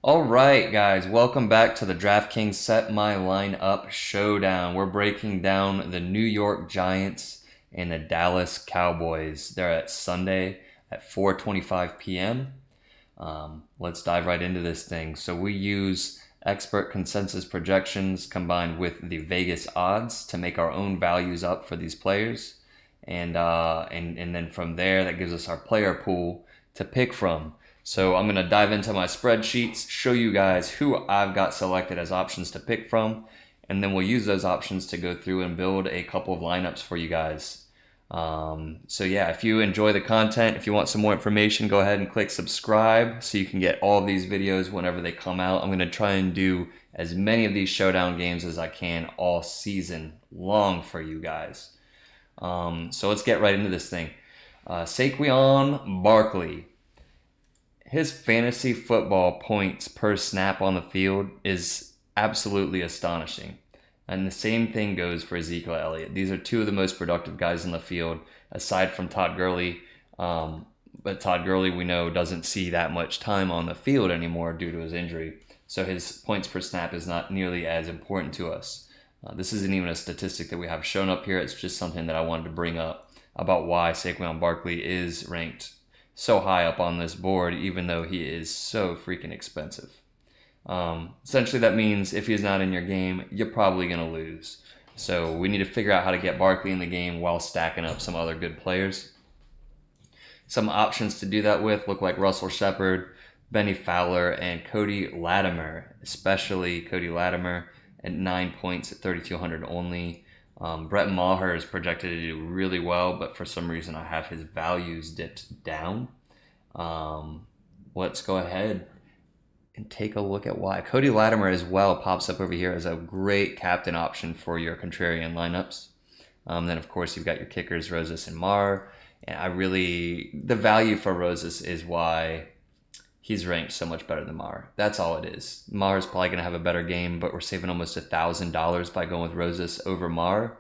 All right, guys, welcome back to the DraftKings Set My Lineup Showdown. We're breaking down the New York Giants and the Dallas Cowboys. They're at Sunday at 4:25 p.m. Let's dive right into this thing. So we use expert consensus projections combined with the Vegas odds to make our own values up for these players, and then from there that gives us our player pool to pick from. So I'm gonna dive into my spreadsheets, show you guys who I've got selected as options to pick from, and then we'll use those options to go through and build a couple of lineups for you guys. So yeah, if you enjoy the content, if you want some more information, go ahead and click subscribe so you can get all of these videos whenever they come out. I'm going to try and do as many of these showdown games as I can all season long for you guys. So let's get right into this thing. Saquon Barkley. His fantasy football points per snap on the field is absolutely astonishing. And the same thing goes for Ezekiel Elliott. These are two of the most productive guys in the field, aside from Todd Gurley. But Todd Gurley, we know, doesn't see that much time on the field anymore due to his injury. So his points per snap is not nearly as important to us. This isn't even a statistic that we have shown up here. It's just something that I wanted to bring up about why Saquon Barkley is ranked so high up on this board, even though he is so freaking expensive. Essentially, that means if he's not in your game, you're probably going to lose. So we need to figure out how to get Barkley in the game while stacking up some other good players. Some options to do that with look like Russell Shepard, Benny Fowler, and Cody Latimer, especially Cody Latimer at 9 points at 3,200 only. Brett Maher is projected to do really well, but for some reason I have his values dipped down. Let's go ahead and take a look at why. Cody Latimer as well pops up over here as a great captain option for your contrarian lineups. Then of course you've got your kickers, Rosas and Maher. And the value for Rosas is why he's ranked so much better than Maher. That's all it is. Maher's probably going to have a better game, but we're saving almost $1,000 by going with Rosas over Maher,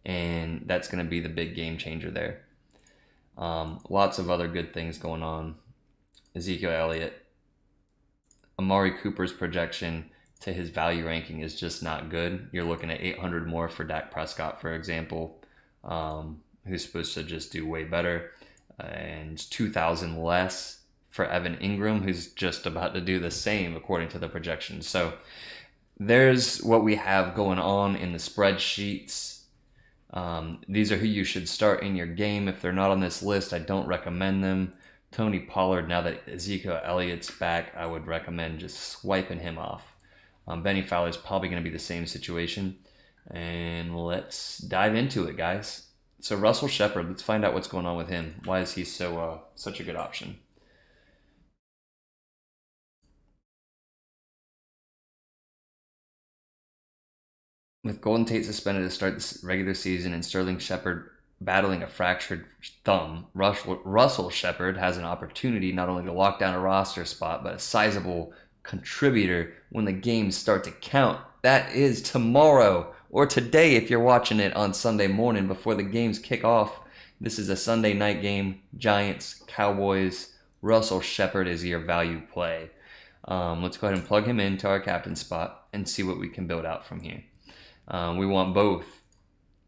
and that's going to be the big game changer there. Lots of other good things going on. Ezekiel Elliott. Amari Cooper's projection to his value ranking is just not good. You're looking at 800 more for Dak Prescott, for example, who's supposed to just do way better, and 2,000 less for Evan Ingram, who's just about to do the same according to the projections. So there's what we have going on in the spreadsheets. These are who you should start in your game. If they're not on this list, I don't recommend them. Tony Pollard, now that Ezekiel Elliott's back, I would recommend just swiping him off. Benny Fowler's probably going to be the same situation. And let's dive into it, guys. So Russell Shepard, let's find out what's going on with him. Why is he such a good option? With Golden Tate suspended to start the regular season and Sterling Shepard battling a fractured thumb, Russell Shepard has an opportunity not only to lock down a roster spot, but a sizable contributor when the games start to count. That is tomorrow, or today if you're watching it on Sunday morning before the games kick off. This is a Sunday night game. Giants, Cowboys. Russell Shepard is your value play. Let's go ahead and plug him into our captain spot and see what we can build out from here. We want both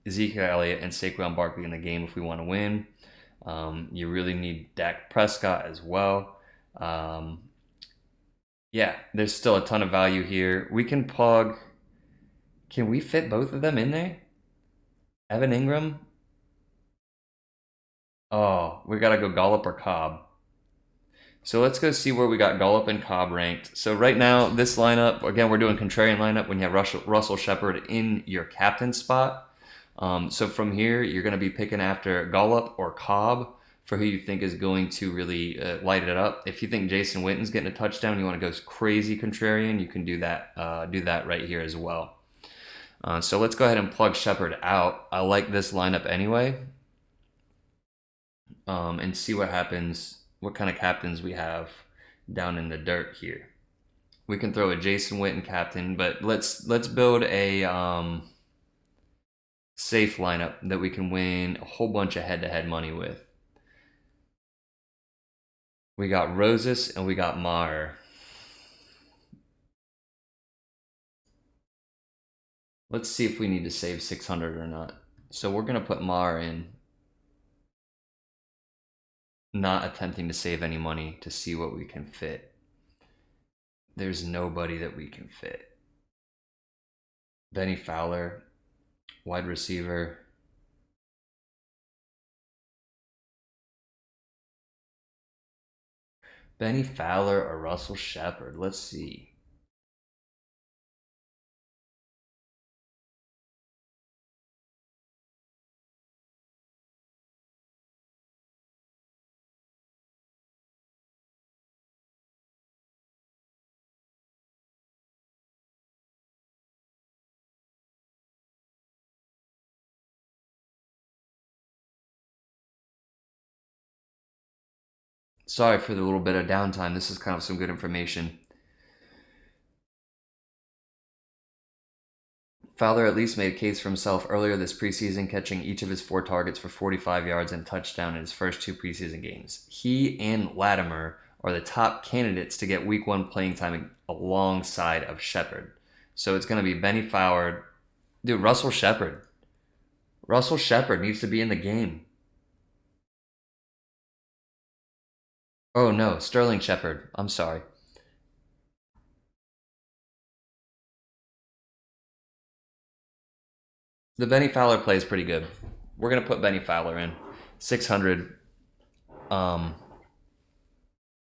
Ezekiel Elliott and Saquon Barkley in the game if we want to win. You really need Dak Prescott as well. Yeah, there's still a ton of value here. We can plug... Can we fit both of them in there? Evan Ingram? Oh, we got to go Gallup or Cobb. So let's go see where we got Gallup and Cobb ranked. So right now, this lineup, again, we're doing contrarian lineup when you have Russell Shepard in your captain spot. So from here, you're going to be picking after Gallup or Cobb for who you think is going to really light it up. If you think Jason Witten's getting a touchdown, you want to go crazy contrarian, you can do that right here as well. So let's go ahead and plug Shepard out. I like this lineup anyway, and see what happens. What kind of captains we have down in the dirt here. We can throw a Jason Witten captain, but let's build a safe lineup that we can win a whole bunch of head-to-head money with. We got Rosas and we got Maher. Let's see if we need to save 600 or not. So we're going to put Maher in, not attempting to save any money to see what we can fit. There's nobody that we can fit. Benny Fowler, wide receiver. Benny Fowler or Russell Shepard. Let's see. Sorry for the little bit of downtime. This is kind of some good information. Fowler at least made a case for himself earlier this preseason, catching each of his 4 targets for 45 yards and a touchdown in his first 2 preseason games. He and Latimer are the top candidates to get week 1 playing time alongside of Shepard. So it's going to be Benny Fowler. Dude, Russell Shepard. Russell Shepard needs to be in the game. Oh no, Sterling Shepard. I'm sorry. The Benny Fowler play is pretty good. We're going to put Benny Fowler in. 600. Um,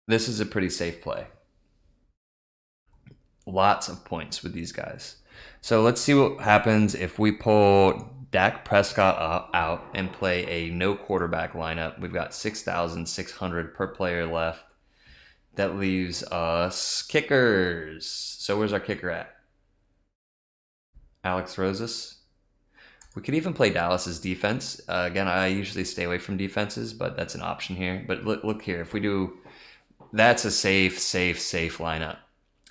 this is a pretty safe play. Lots of points with these guys. So let's see what happens if we pull Dak Prescott out and play a no quarterback lineup. We've got 6,600 per player left. That leaves us kickers. So where's our kicker at? Alex Rosas. We could even play Dallas's defense. Again, I usually stay away from defenses, but that's an option here. But look here. If we do, that's a safe lineup.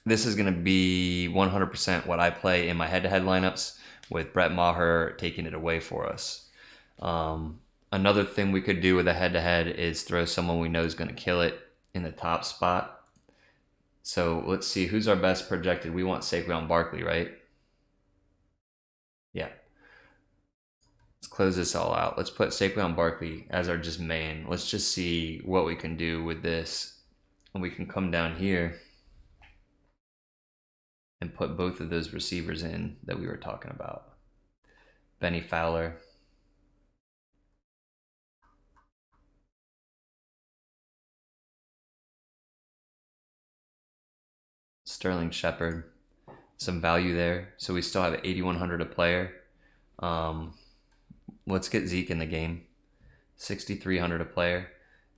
This is going to be 100% what I play in my head-to-head lineups, with Brett Maher taking it away for us. Another thing we could do with a head-to-head is throw someone we know is going to kill it in the top spot. So let's see, who's our best projected? We want Saquon Barkley, right? Yeah. Let's close this all out. Let's put Saquon Barkley as our just main. Let's just see what we can do with this. And we can come down here and put both of those receivers in that we were talking about. Benny Fowler. Sterling Shepard. Some value there. So we still have 8,100 a player. Let's get Zeke in the game. 6,300 a player.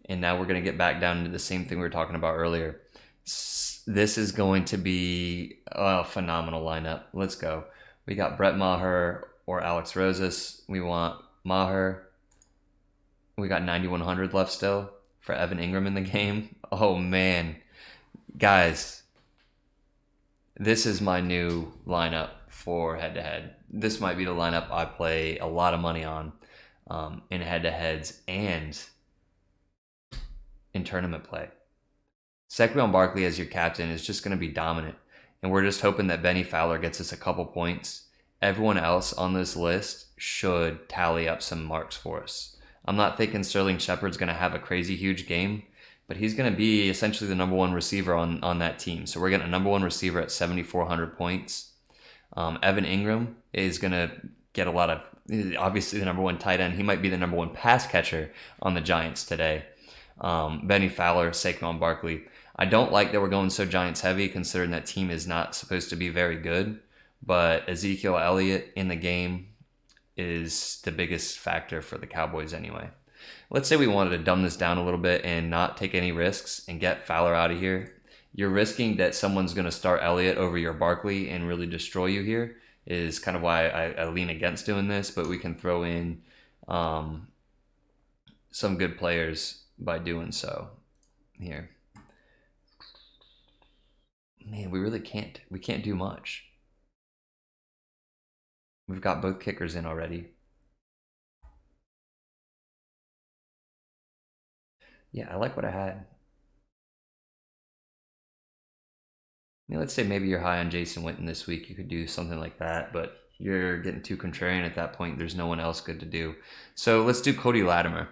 And now we're going to get back down into the same thing we were talking about earlier. This is going to be a phenomenal lineup. Let's go. We got Brett Maher or Alex Rosas. We want Maher. We got 9,100 left still for Evan Ingram in the game. Oh, man. Guys, this is my new lineup for head-to-head. This might be the lineup I play a lot of money on in head-to-heads and in tournament play. Saquon Barkley as your captain is just going to be dominant, and we're just hoping that Benny Fowler gets us a couple points. Everyone else on this list should tally up some marks for us. I'm not thinking Sterling Shepard's going to have a crazy huge game, but he's going to be essentially the number 1 receiver on that team. So we're getting a number 1 receiver at 7,400 points. Evan Ingram is going to get a lot of, obviously the number 1 tight end. He might be the number 1 pass catcher on the Giants today. Benny Fowler, Saquon Barkley. I don't like that we're going so Giants heavy, considering that team is not supposed to be very good. But Ezekiel Elliott in the game is the biggest factor for the Cowboys anyway. Let's say we wanted to dumb this down a little bit and not take any risks and get Fowler out of here. You're risking that someone's going to start Elliott over your Barkley and really destroy you here, is kind of why I lean against doing this. But we can throw in some good players by doing so here. Man, we can't do much. We've got both kickers in already. Yeah, I like what I had. I mean, let's say maybe you're high on Jason Witten this week. You could do something like that, but You're getting too contrarian at that point. There's no one else good to do. So let's do Cody Latimer.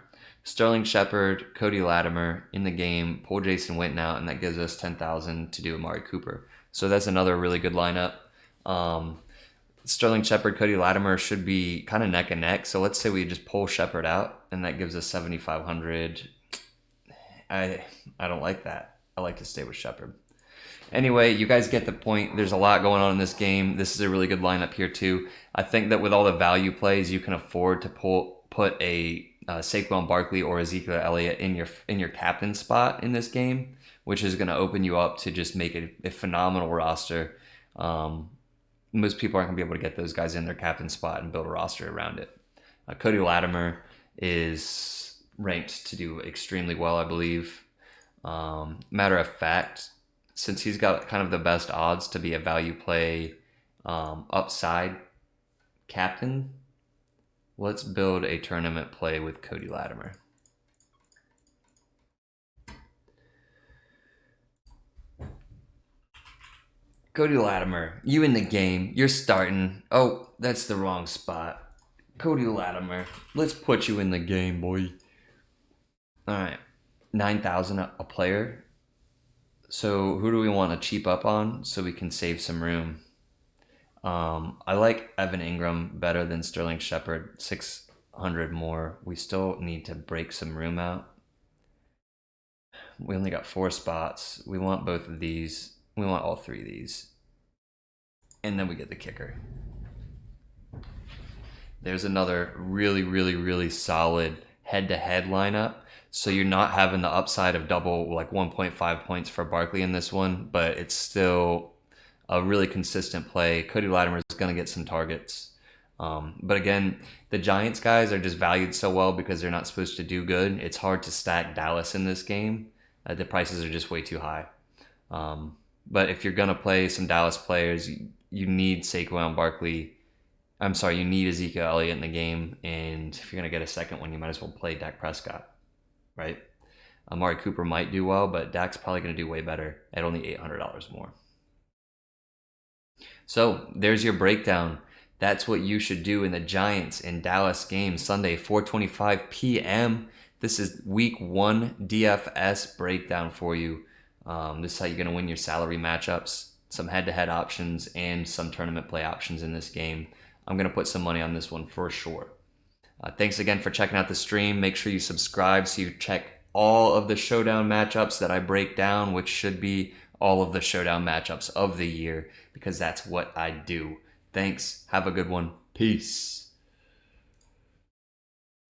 Sterling Shepard, Cody Latimer in the game, pull Jason Witten out, and that gives us 10,000 to do Amari Cooper. So that's another really good lineup. Sterling Shepard, Cody Latimer should be kind of neck and neck. So let's say we just pull Shepard out, and that gives us 7,500. I don't like that. I like to stay with Shepard. Anyway, you guys get the point. There's a lot going on in this game. This is a really good lineup here too. I think that with all the value plays, you can afford to put a Saquon Barkley or Ezekiel Elliott in your captain spot in this game, which is going to open you up to just make a phenomenal roster. Most people aren't going to be able to get those guys in their captain spot and build a roster around it. Cody Latimer is ranked to do extremely well, I believe. Matter of fact, since he's got kind of the best odds to be a value play upside captain, let's build a tournament play with Cody Latimer. Cody Latimer, you in the game. You're starting. Oh, that's the wrong spot. Cody Latimer, let's put you in the game, boy. All right, 9,000 a player. So who do we want to cheap up on so we can save some room? I like Evan Ingram better than Sterling Shepard. 600 more. We still need to break some room out. We only got 4 spots. We want both of these. We want all 3 of these. And then we get the kicker. There's another really, really, really solid head-to-head lineup. So you're not having the upside of double, like 1.5 points for Barkley in this one, but it's still a really consistent play. Cody Latimer is going to get some targets. But again, the Giants guys are just valued so well because they're not supposed to do good. It's hard to stack Dallas in this game. The prices are just way too high. But if you're going to play some Dallas players, you need Saquon Barkley. I'm sorry, you need Ezekiel Elliott in the game. And if you're going to get a second one, you might as well play Dak Prescott, right? Amari Cooper might do well, but Dak's probably going to do way better at only $800 more. So there's your breakdown. That's what you should do in the Giants and Dallas game Sunday, 4:25 p.m. This is week 1 DFS breakdown for you. This is how you're going to win your salary matchups, some head-to-head options, and some tournament play options in this game. I'm going to put some money on this one for sure. Thanks again for checking out the stream. Make sure you subscribe so you check all of the Showdown matchups that I break down, which should be all of the Showdown matchups of the year, because that's what I do. Thanks. Have a good one. Peace.